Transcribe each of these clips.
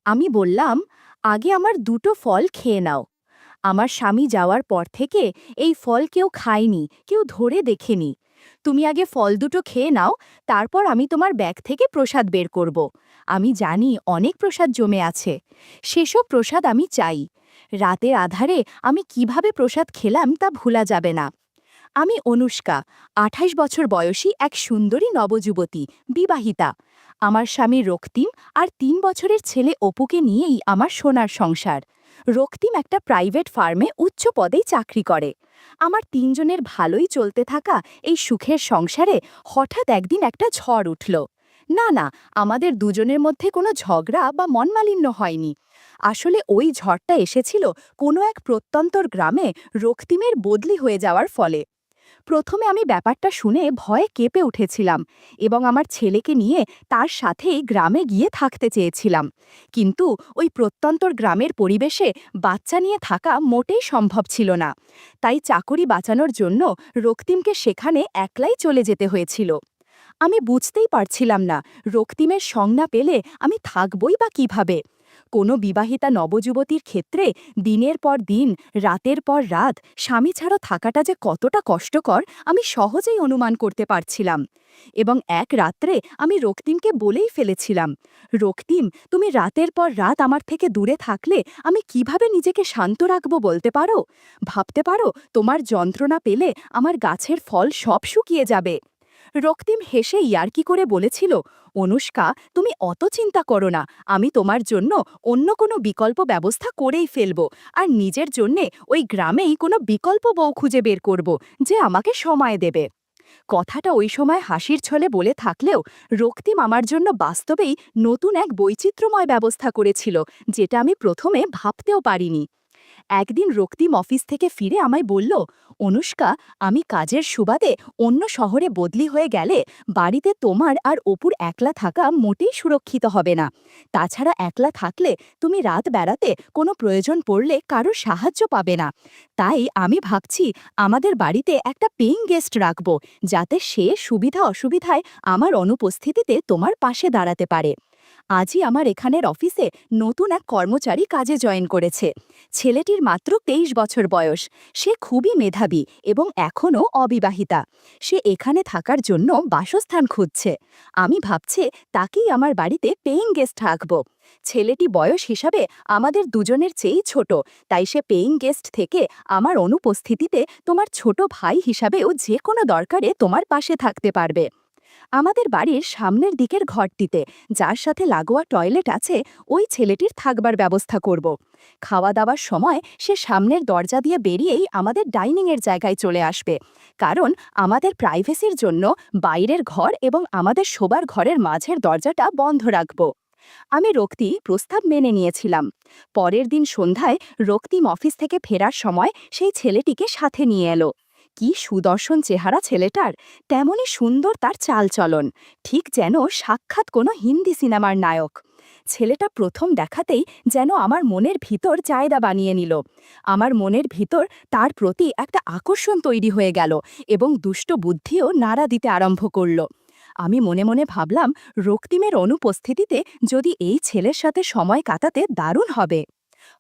আমি বললাম, আগে আমার দুটো ফল খেয়ে নাও। আমার স্বামী যাওয়ার পর থেকে এই ফল কেউ খায়নি, কেউ ধরে দেখেনি। তুমি আগে ফল দুটো খেয়ে নাও, তারপর আমি তোমার ব্যাগ থেকে প্রসাদ বের করব। আমি জানি অনেক প্রসাদ জমে আছে। সেসব প্রসাদ আমি চাই। রাতের আধারে আমি কিভাবে প্রসাদ খেলাম তা ভোলা যাবে না। আমি অনুষ্কা, ২৮ বছর বয়সী এক সুন্দরী নবযুবতী, বিবাহিতা। আমার স্বামী রক্তিম আর ৩ বছরের ছেলে অপুকে নিয়েই আমার সোনার সংসার। রক্তিম একটা প্রাইভেট ফার্মে উচ্চ পদেই চাকরি করে। আমার ৩ জনের ভালোই চলতে থাকা এই সুখের সংসারে হঠাৎ একদিন একটা ঝড় উঠল। না না, আমাদের দুজনের মধ্যে কোনো ঝগড়া বা মনমালিন্য হয়নি। আসলে ওই ঝড়টা এসেছিল কোনো এক প্রত্যন্তর গ্রামে রক্তিমের বদলি হয়ে যাওয়ার ফলে। প্রথমে আমি ব্যাপারটা শুনে ভয়ে কেঁপে উঠেছিলাম এবং আমার ছেলেকে নিয়ে তার সাথেই গ্রামে গিয়ে থাকতে চেয়েছিলাম। কিন্তু ওই প্রত্যন্তর গ্রামের পরিবেশে বাচ্চা নিয়ে থাকা মোটেই সম্ভব ছিল না। তাই চাকরি বাঁচানোর জন্য রক্তিমকে সেখানে একলাই চলে যেতে হয়েছিল। আমি বুঝতেই পারছিলাম না রক্তিমের সংজ্ঞা পেলে আমি থাকবই বা কিভাবে। কোনো বিবাহিতা নবযুবতীর ক্ষেত্রে দিনের পর দিন, রাতের পর রাত স্বামী ছাড়া থাকাটা যে কতটা কষ্টকর আমি সহজেই অনুমান করতে পারছিলাম। এবং এক রাত্রে আমি রক্তিমকে বলেই ফেলেছিলাম, রক্তিম, তুমি রাতের পর রাত আমার থেকে দূরে থাকলে আমি কিভাবে নিজেকে শান্ত রাখব বলতে পারো? ভাবতে পারো তোমার যন্ত্রণা পেলে আমার গাছের ফল সব শুকিয়ে যাবে। রক্তিম হেসে ইয়ার্কি করে বলেছিল, অনুষ্কা, তুমি অত চিন্তা করো না। আমি তোমার জন্য অন্য কোনো বিকল্প ব্যবস্থা করেই ফেলব, আর নিজের জন্যে ওই গ্রামেই কোনো বিকল্প বউ খুঁজে বের করব, যে আমাকে সময় দেবে। কথাটা ওই সময় হাসির ছলে বলে থাকলেও রক্তিম আমার জন্য বাস্তবেই নতুন এক বৈচিত্র্যময় ব্যবস্থা করেছিল, যেটা আমি প্রথমে ভাবতেও পারিনি। একদিন রক্তিম অফিস থেকে ফিরে আমায় বলল, অনুষ্কা, আমি কাজের সুবাদে অন্য শহরে বদলি হয়ে গেলে বাড়িতে তোমার আর অপুর একলা থাকা মোটেই সুরক্ষিত হবে না। তাছাড়া একলা থাকলে তুমি রাত বেড়াতে কোনো প্রয়োজন পড়লে কারো সাহায্য পাবে না। তাই আমি ভাবছি আমাদের বাড়িতে একটা পেইং গেস্ট রাখব, যাতে সে সুবিধা অসুবিধায় আমার অনুপস্থিতিতে তোমার পাশে দাঁড়াতে পারে। আজই আমার এখানের অফিসে নতুন এক কর্মচারী কাজে জয়েন করেছে। ছেলেটির মাত্র ২৩ বছর বয়স। সে খুবই মেধাবী এবং এখনও অবিবাহিতা। সে এখানে থাকার জন্য বাসস্থান খুঁজছে। আমি ভাবছি তাকেই আমার বাড়িতে পেইং গেস্ট রাখব। ছেলেটি বয়স হিসাবে আমাদের দুজনের চেয়েই ছোট, তাই সে পেইং গেস্ট থেকে আমার অনুপস্থিতিতে তোমার ছোট ভাই হিসাবেও যে কোনো দরকারে তোমার পাশে থাকতে পারবে। আমাদের বাড়ির সামনের দিকের ঘরটিতে, যার সাথে লাগোয়া টয়লেট আছে, ওই ছেলেটির থাকবার ব্যবস্থা করব। খাওয়া দাওয়ার সময় সে সামনের দরজা দিয়ে বেরিয়েই আমাদের ডাইনিংয়ের জায়গায় চলে আসবে, কারণ আমাদের প্রাইভেসির জন্য বাইরের ঘর এবং আমাদের শোবার ঘরের মাঝের দরজাটা বন্ধ রাখব। আমি প্রস্তাব মেনে নিয়েছিলাম। পরের দিন সন্ধ্যায় রক্তিম অফিস থেকে ফেরার সময় সেই ছেলেটিকে সাথে নিয়ে এলো। কি সুদর্শন চেহারা ছেলেটার, তেমনি সুন্দর তার চালচলন, ঠিক যেন সাক্ষাৎ কোনো হিন্দি সিনেমার নায়ক। ছেলেটা প্রথম দেখাতেই যেন আমার মনের ভিতর জায়গা বানিয়ে নিল। আমার মনের ভিতর তার প্রতি একটা আকর্ষণ তৈরি হয়ে গেল এবং দুষ্ট বুদ্ধিও নাড়া দিতে আরম্ভ করল। আমি মনে মনে ভাবলাম, রক্তিমের অনুপস্থিতিতে যদি এই ছেলের সাথে সময় কাটাতে দারুণ হবে।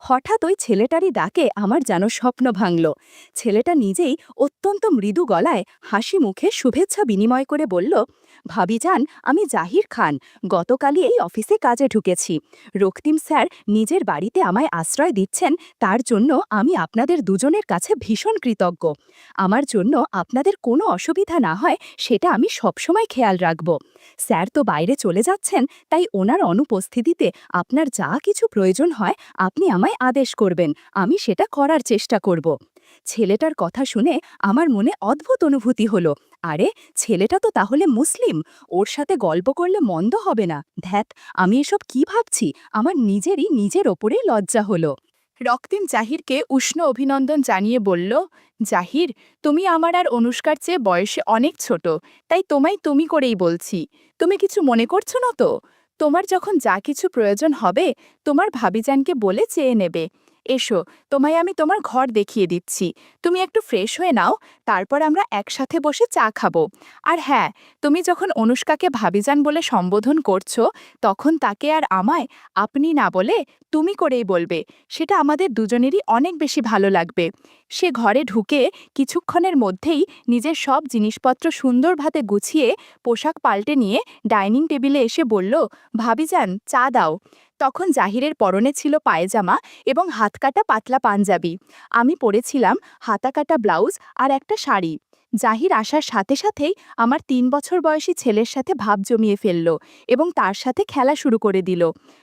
হঠাৎ ওই ছেলেটারই ডাকে আমার যেন স্বপ্ন ভাঙল। ছেলেটা নিজেই অত্যন্ত মৃদু গলায় হাসি মুখে শুভেচ্ছা বিনিময় করে বলল, ভাবিজান, আমি জাহির খান, গতকালই এই অফিসে কাজে ঢুকেছি। রক্তিম স্যার নিজের বাড়িতে আমায় আশ্রয় দিচ্ছেন, তার জন্য আমি আপনাদের দুজনের কাছে ভীষণ কৃতজ্ঞ। আমার জন্য আপনাদের কোনো অসুবিধা না হয় সেটা আমি সবসময় খেয়াল রাখব। স্যার তো বাইরে চলে যাচ্ছেন, তাই ওনার অনুপস্থিতিতে আপনার যা কিছু প্রয়োজন হয় আপনি আমায় আদেশ করবেন, আমি সেটা করার চেষ্টা করব। ছেলেটার কথা শুনে আমার মনে অদ্ভুত অনুভূতি হলো। আরে, ছেলেটা তো তাহলে মুসলিম, ওর সাথে গল্প করলে মন্দ হবে না। ধ্যাত, আমি এসব কি ভাবছি, আমার নিজের ওপরেই লজ্জা হলো। রক্তিম জাহিরকে উষ্ণ অভিনন্দন জানিয়ে বলল, জাহির, তুমি আমার আর অনুষ্কার চেয়ে বয়সে অনেক ছোট, তাই তোমায় তুমি করেই বলছি। তুমি কিছু মনে করছো না তো? তোমার যখন যা কিছু প্রয়োজন হবে তোমার ভাবিজানকে বলে চেয়ে নেবে। এসো, তোমায় আমি তোমার ঘর দেখিয়ে দিচ্ছি। তুমি একটু ফ্রেশ হয়ে নাও, তারপর আমরা একসাথে বসে চা খাবো। আর হ্যাঁ, তুমি যখন অনুষ্কাকে ভাবিজান বলে সম্বোধন করছো, তখন তাকে আর আমায় আপনি না বলে তুমি করেই বলবে। সেটা আমাদের দুজনেরই অনেক বেশি ভালো লাগবে। সে ঘরে ঢুকে কিছুক্ষণের মধ্যেই নিজের সব জিনিসপত্র সুন্দরভাবে গুছিয়ে পোশাক পাল্টে নিয়ে ডাইনিং টেবিলে এসে বলল, ভাবিজান চা দাও। তখন জাহিরের পরনে ছিল পায়জামা এবং হাতকাটা পাতলা পাঞ্জাবি। আমি পরেছিলাম হাতাকাটা ব্লাউজ আর একটা শাড়ি। জাহির আসার সাথে সাথেই আমার 3 বছর বয়সী ছেলের সাথে ভাব জমিয়ে ফেলল এবং তার সাথে খেলা শুরু করে দিল।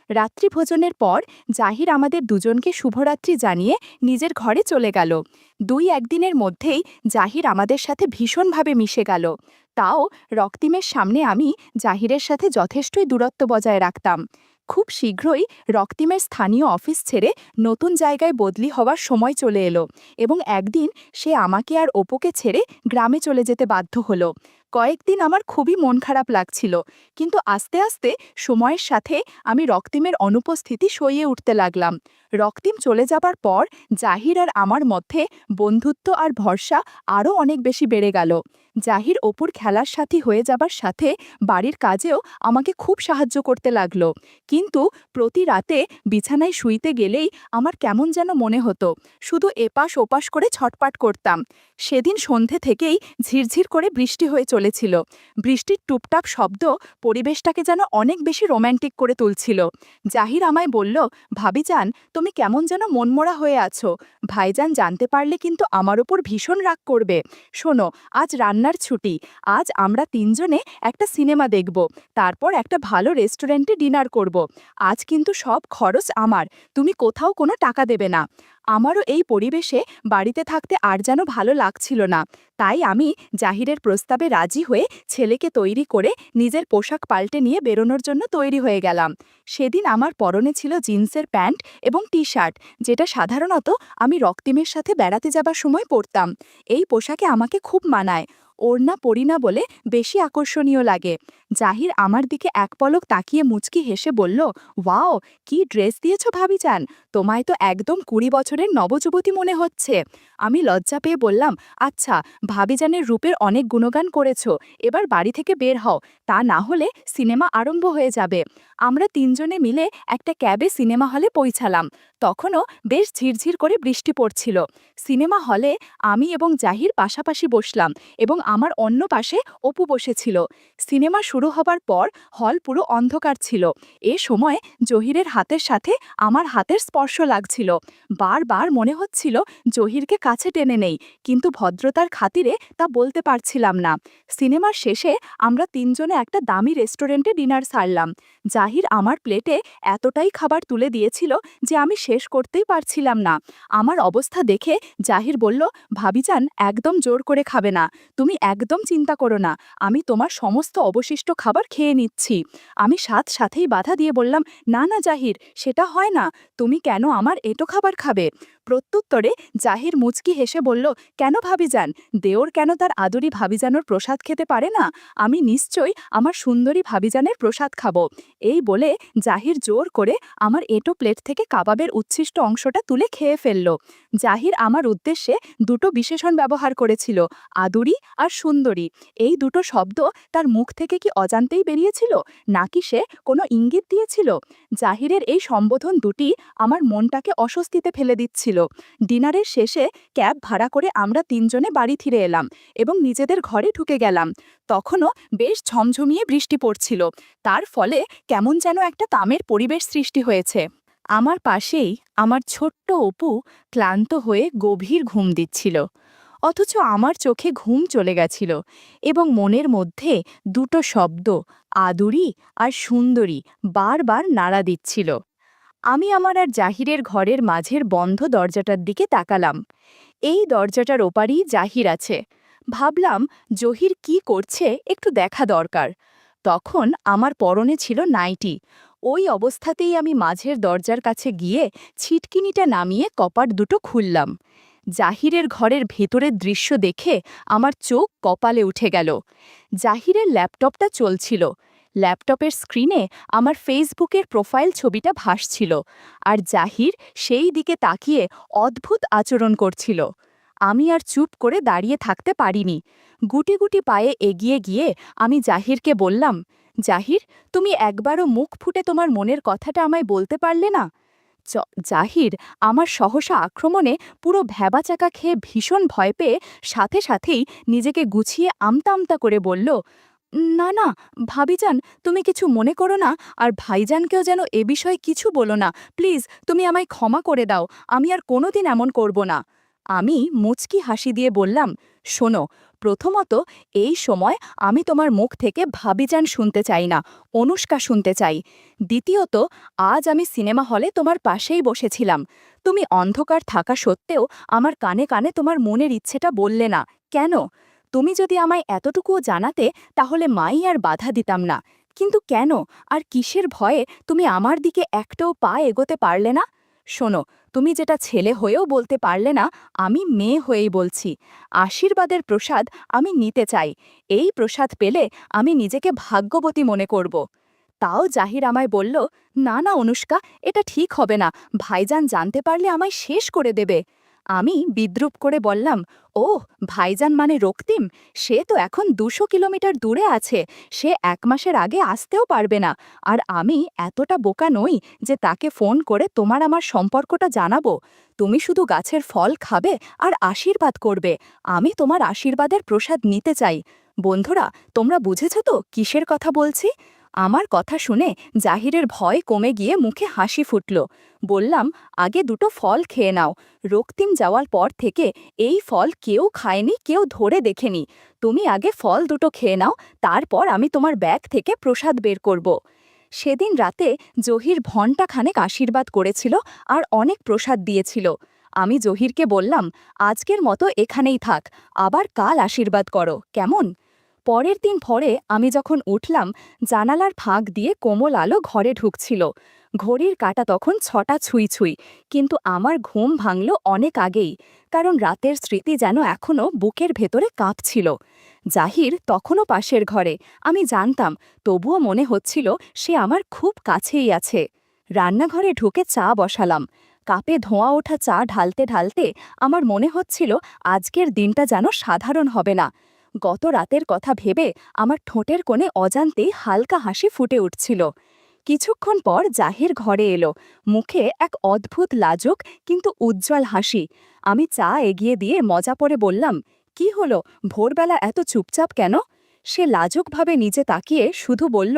রাত্রিভোজনের পর জাহির আমাদের দুজনকে শুভরাত্রি জানিয়ে নিজের ঘরে চলে গেল। 2-1 দিনের মধ্যেই জাহির আমাদের সাথে ভীষণভাবে মিশে গেল। তাও রক্তিমের সামনে আমি জাহিরের সাথে যথেষ্টই দূরত্ব বজায় রাখতাম। খুব শীঘ্রই রক্তিমের স্থানীয় অফিস ছেড়ে নতুন জায়গায় বদলি হওয়ার সময় চলে এলো এবং একদিন সে আমাকে আর অপুকে ছেড়ে গ্রামে চলে যেতে বাধ্য হলো। কয়েকদিন আমার খুবই মন খারাপ লাগছিল, কিন্তু আস্তে আস্তে সময়ের সাথে আমি রক্তিমের অনুপস্থিতি সইয়ে উঠতে লাগলাম। রক্তিম চলে যাবার পর জাহির আর আমার মধ্যে বন্ধুত্ব আর ভরসা আরও অনেক বেশি বেড়ে গেল। জাহির অপুর খেলার সাথী হয়ে যাবার সাথে বাড়ির কাজেও আমাকে খুব সাহায্য করতে লাগলো। কিন্তু প্রতি রাতে বিছানায় শুইতে গেলেই আমার কেমন যেন মনে হতো, শুধু এপাশ ওপাশ করে ছটপাট করতাম। সেদিন সন্ধে থেকেই ঝিরঝির করে বৃষ্টি হয়ে চলেছিল। বৃষ্টির টুপটাপ শব্দ পরিবেশটাকে যেন অনেক বেশি রোম্যান্টিক করে তুলছিল। জাহির আমায় বলল, ভাবিজান তুমি কেমন যেন মনমরা হয়ে আছো। ভাইজান জানতে পারলে কিন্তু আমার ওপর ভীষণ রাগ করবে। শোনো, আজ রান্নার ছুটি। আজ আমরা 3জনে একটা সিনেমা দেখব, তারপর একটা ভালো রেস্টুরেন্টে ডিনার করব। আজ কিন্তু সব খরচ আমার, তুমি কোথাও কোনো টাকা দেবে না। আমারও এই পরিবেশে বাড়িতে থাকতে আর যেন ভালো লাগছিল না। তাই আমি জাহিরের প্রস্তাবে রাজি হয়ে ছেলেকে তৈরি করে নিজের পোশাক পাল্টে নিয়ে বেরোনোর জন্য তৈরি হয়ে গেলাম। সেদিন আমার পরনে ছিল জিন্সের প্যান্ট এবং টি শার্ট, যেটা সাধারণত আমি রক্তিমের সাথে বেড়াতে যাবার সময় পরতাম। এই পোশাকে আমাকে খুব মানায়। ওড়না পরি না বলে বেশি আকর্ষণীয় লাগে। জাহির আমার দিকে এক পলক তাকিয়ে মুচকি হেসে বলল, ওয়াও, কি ড্রেস দিয়েছ ভাবিজান, তোমায় তো একদম 20 বছরের নবযুবতী মনে হচ্ছে। আমি লজ্জা পেয়ে বললাম, আচ্ছা, ভাবিজানের রূপের অনেক গুণগান করেছ, এবার বাড়ি থেকে বের হও, তা না হলে সিনেমা আরম্ভ হয়ে যাবে। আমরা 3জনে মিলে একটা ক্যাবে সিনেমা হলে পৌঁছালাম। তখনও বেশ ঝিরঝির করে বৃষ্টি পড়ছিল। সিনেমা হলে আমি এবং জাহির পাশাপাশি বসলাম এবং আমার অন্য পাশে অপু বসেছিল। সিনেমা শুরু হবার পর হল পুরো অন্ধকার ছিল। এ সময় জহিরের হাতের সাথে আমার হাতের স্পর্শ লাগছিল। বারবার মনে হচ্ছিল জহিরকে কাছে টেনে নেই, কিন্তু ভদ্রতার খাতিরে তা বলতে পারছিলাম না। সিনেমার শেষে আমরা 3জনে একটা দামি রেস্টুরেন্টে ডিনার সারলাম। জাহির আমার প্লেটে এতটাই খাবার তুলে দিয়েছিল যে আমি শেষ করতেই পারছিলাম না। আমার অবস্থা দেখে জাহির বলল, ভাবিজান একদম জোর করে খাবে না, তুমি একদম চিন্তা করো না, আমি তোমার সমস্ত অবশিষ্ট খাবার খেয়ে নিচ্ছি। আমি সাথেই বাধা দিয়ে বললাম, না না জাহির, সেটা হয় না, তুমি কেন আমার এটো খাবার খাবে? প্রত্যুত্তরে জাহির মুচকি হেসে বলল, কেন ভাবিজান, দেওর কেন তার আদরি ভাবিজানোর প্রসাদ খেতে পারে না? আমি নিশ্চয়ই আমার সুন্দরী ভাবিজানের প্রসাদ খাবো। এই বলে জাহির জোর করে আমার এটো প্লেট থেকে কাবাবের উচ্ছিষ্ট অংশটা তুলে খেয়ে ফেলল। জাহির আমার উদ্দেশ্যে দুটো বিশেষণ ব্যবহার করেছিল, আদুরি আর সুন্দরী। এই দুটো শব্দ তার মুখ থেকে কি অজান্তেই বেরিয়েছিল, নাকি সে কোনো ইঙ্গিত দিয়েছিল? জাহিরের এই সম্বোধন দুটি আমার মনটাকে অস্বস্তিতে ফেলে দিচ্ছিল। ডিনারের শেষে ক্যাব ভাড়া করে আমরা 3জনে বাড়ি ফিরে এলাম এবং নিজেদের ঘরে ঢুকে গেলাম। তখনও বেশ ঝমঝমিয়ে বৃষ্টি পড়ছিল, তার ফলে কেমন যেন একটা তামের পরিবেশ সৃষ্টি হয়েছে। আমার পাশেই আমার ছোট্ট অপু ক্লান্ত হয়ে গভীর ঘুম দিচ্ছিল, অথচ আমার চোখে ঘুম চলে গেছিল এবং মনের মধ্যে দুটো শব্দ, আদুরি আর সুন্দরী, বারবার নাড়া দিচ্ছিল। আমি আমার আর জাহিরের ঘরের মাঝের বন্ধ দরজাটার দিকে তাকালাম। এই দরজাটার ওপারেই জাহির আছে। ভাবলাম জহির কি করছে একটু দেখা দরকার। তখন আমার পরনে ছিল নাইটি। ওই অবস্থাতেই আমি মাঝের দরজার কাছে গিয়ে ছিটকিনিটা নামিয়ে কপাট দুটো খুললাম। জাহিরের ঘরের ভেতরের দৃশ্য দেখে আমার চোখ কপালে উঠে গেল। জাহিরের ল্যাপটপটা চলছিল। ল্যাপটপের স্ক্রিনে আমার ফেসবুকের প্রোফাইল ছবিটা ভাসছিল, আর জাহির সেই দিকে তাকিয়ে অদ্ভুত আচরণ করছিল। আমি আর চুপ করে দাঁড়িয়ে থাকতে পারিনি। গুটি গুটি পায়ে এগিয়ে গিয়ে আমি জাহিরকে বললাম, জাহির, তুমি একবারও মুখ ফুটে তোমার মনের কথাটা আমায় বলতে পারলে না? জাহির আমার সহসা আক্রমণে পুরো ভ্যাবাচাকা খেয়ে ভীষণ ভয় পেয়ে সাথে সাথেই নিজেকে গুছিয়ে আমতা আমতা করে বলল, না না, ভাবিজান, তুমি কিছু মনে করো না, আর ভাইজানকেও যেন এ বিষয়ে কিছু বলো না, প্লিজ তুমি আমায় ক্ষমা করে দাও, আমি আর কোনোদিন এমন করব না। আমি মুচকি হাসি দিয়ে বললাম, শোনো, প্রথমত এই সময় আমি তোমার মুখ থেকে ভাবিজান শুনতে চাই না, অনুষ্কা শুনতে চাই। দ্বিতীয়ত, আজ আমি সিনেমা হলে তোমার পাশেই বসেছিলাম, তুমি অন্ধকার থাকা সত্ত্বেও আমার কানে কানে তোমার মনের ইচ্ছেটা বললে না কেন? তুমি যদি আমায় এতটুকুও জানাতে তাহলে মাই আর বাধা দিতাম না, কিন্তু কেন আর কিসের ভয়ে তুমি আমার দিকে একটাও পা এগোতে পারলে না? শোনো, তুমি যেটা ছেলে হয়েও বলতে পারলে না, আমি মেয়ে হয়েই বলছি, আশীর্বাদের প্রসাদ আমি নিতে চাই। এই প্রসাদ পেলে আমি নিজেকে ভাগ্যবতী মনে করব। তাও জাহির আমায় বলল, না না অনুষ্কা, এটা ঠিক হবে না, ভাইজান জানতে পারলে আমায় শেষ করে দেবে। আমি বিদ্রূপ করে বললাম, ও, ভাইজান মানে রক্তিম, সে তো এখন ২০০ কিলোমিটার দূরে আছে, সে ১ মাসের আগে আসতেও পারবে না, আর আমি এতটা বোকা নই যে তাকে ফোন করে তোমার আমার সম্পর্কটা জানাবো। তুমি শুধু গাছের ফল খাবে আর আশীর্বাদ করবে, আমি তোমার আশীর্বাদের প্রসাদ নিতে চাই। বন্ধুরা, তোমরা বুঝেছ তো কিসের কথা বলছি? আমার কথা শুনে জাহিরের ভয় কমে গিয়ে মুখে হাসি ফুটল। বললাম, আগে দুটো ফল খেয়ে নাও, রক্তিম যাওয়ার পর থেকে এই ফল কেউ খায়নি, কেউ ধরে দেখেনি। তুমি আগে ফল দুটো খেয়ে নাও, তারপর আমি তোমার ব্যাগ থেকে প্রসাদ বের করব। সেদিন রাতে জহির ঘণ্টাখানেক আশীর্বাদ করেছিল আর অনেক প্রসাদ দিয়েছিল। আমি জহিরকে বললাম, আজকের মতো এখানেই থাক, আবার কাল আশীর্বাদ করো, কেমন? পরের দিন ভোরে আমি যখন উঠলাম, জানালার ফাঁক দিয়ে কোমল আলো ঘরে ঢুকছিল। ঘড়ির কাঁটা তখন ৬টা ছুঁই ছুঁই, কিন্তু আমার ঘুম ভাঙল অনেক আগেই, কারণ রাতের স্মৃতি যেন এখনও বুকের ভেতরে কাঁপছিল। জাহির তখনও পাশের ঘরে, আমি জানতাম, তবুও মনে হচ্ছিল সে আমার খুব কাছেই আছে। রান্নাঘরে ঢুকে চা বসালাম। কাপে ধোঁয়া ওঠা চা ঢালতে ঢালতে আমার মনে হচ্ছিল আজকের দিনটা যেন সাধারণ হবে না। গত রাতের কথা ভেবে আমার ঠোঁটের কোণে অজান্তেই হালকা হাসি ফুটে উঠছিল। কিছুক্ষণ পর জাহির ঘরে এলো, মুখে এক অদ্ভুত লাজুক কিন্তু উজ্জ্বল হাসি। আমি চা এগিয়ে দিয়ে মজা করে বললাম, কি হলো, ভোরবেলা এত চুপচাপ কেন? সে লাজুকভাবে নিচে তাকিয়ে শুধু বলল,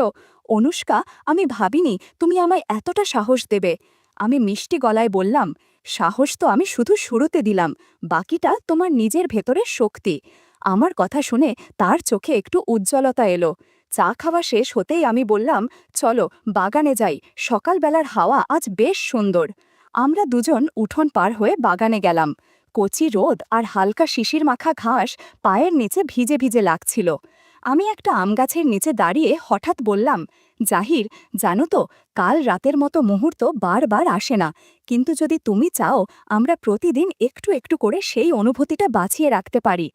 অনুষ্কা, আমি ভাবিনি তুমি আমায় এতটা সাহস দেবে। আমি মিষ্টি গলায় বললাম, সাহস তো আমি শুধু শুরুতে দিলাম, বাকিটা তোমার নিজের ভেতরের শক্তি। আমার কথা শুনে তার চোখে একটু উজ্জ্বলতা এলো। চা খাওয়া শেষ হতেই আমি বললাম, চলো বাগানে যাই, সকালবেলার হাওয়া আজ বেশ সুন্দর। আমরা দুজন উঠোন পার হয়ে বাগানে গেলাম। কচি রোদ আর হালকা শিশির মাখা ঘাস পায়ের নিচে ভিজে ভিজে লাগছিল। আমি একটা আম গাছের নিচে দাঁড়িয়ে হঠাৎ বললাম, জাহির, জানো তো, কাল রাতের মতো মুহূর্ত বারবার আসে না, কিন্তু যদি তুমি চাও আমরা প্রতিদিন একটু একটু করে সেই অনুভূতিটা বাঁচিয়ে রাখতে পারি।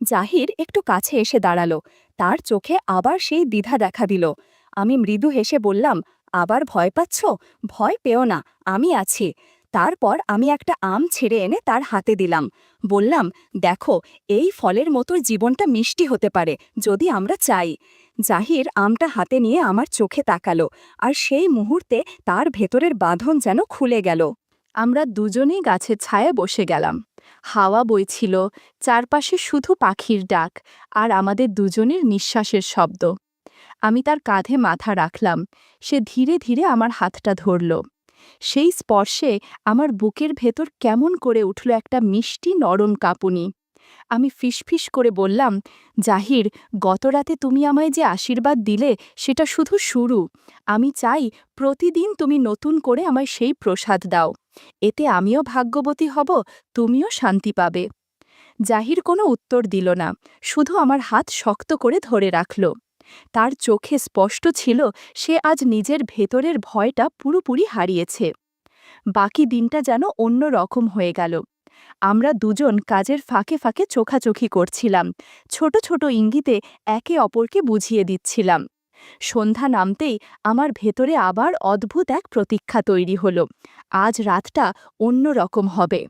জাহির একটু কাছে এসে দাঁড়ালো, তার চোখে আবার সেই দ্বিধা দেখা দিল। আমি মৃদু হেসে বললাম, আবার ভয় পাচ্ছ? ভয় পেও না, আমি আছি। তারপর আমি একটা আম ছিঁড়ে এনে তার হাতে দিলাম। বললাম, দেখো, এই ফলের মতো জীবনটা মিষ্টি হতে পারে যদি আমরা চাই। জাহির আমটা হাতে নিয়ে আমার চোখে তাকালো, আর সেই মুহূর্তে তার ভেতরের বাঁধন যেন খুলে গেল। আমরা দুজনেই গাছের ছায়ায় বসে গেলাম। হাওয়া বইছিল, চারপাশে শুধু পাখির ডাক আর আমাদের দুজনের নিঃশ্বাসের শব্দ। আমি তার কাঁধে মাথা রাখলাম, সে ধীরে ধীরে আমার হাতটা ধরল। সেই স্পর্শে আমার বুকের ভেতর কেমন করে উঠল একটা মিষ্টি নরম কাঁপুনি। আমি ফিসফিস করে বললাম, জাহির, গতরাতে তুমি আমায় যে আশীর্বাদ দিলে সেটা শুধু শুরু। আমি চাই প্রতিদিন তুমি নতুন করে আমায় সেই প্রসাদ দাও। এতে আমিও ভাগ্যবতী হব, তুমিও শান্তি পাবে। জাহির কোনো উত্তর দিল না, শুধু আমার হাত শক্ত করে ধরে রাখল। তার চোখে স্পষ্ট ছিল সে আজ নিজের ভেতরের ভয়টা পুরোপুরি হারিয়েছে। বাকি দিনটা যেন অন্য রকম হয়ে গেল। আমরা দুজন কাজের ফাঁকে ফাঁকে চোখাচোখি করছিলাম, ছোট ছোট ইঙ্গিতে একে অপরকে বুঝিয়ে দিচ্ছিলাম। সন্ধ্যা নামতেই আমার ভেতরে আবার অদ্ভুত এক প্রতীক্ষা তৈরি হলো। আজ রাতটা অন্য রকম হবে।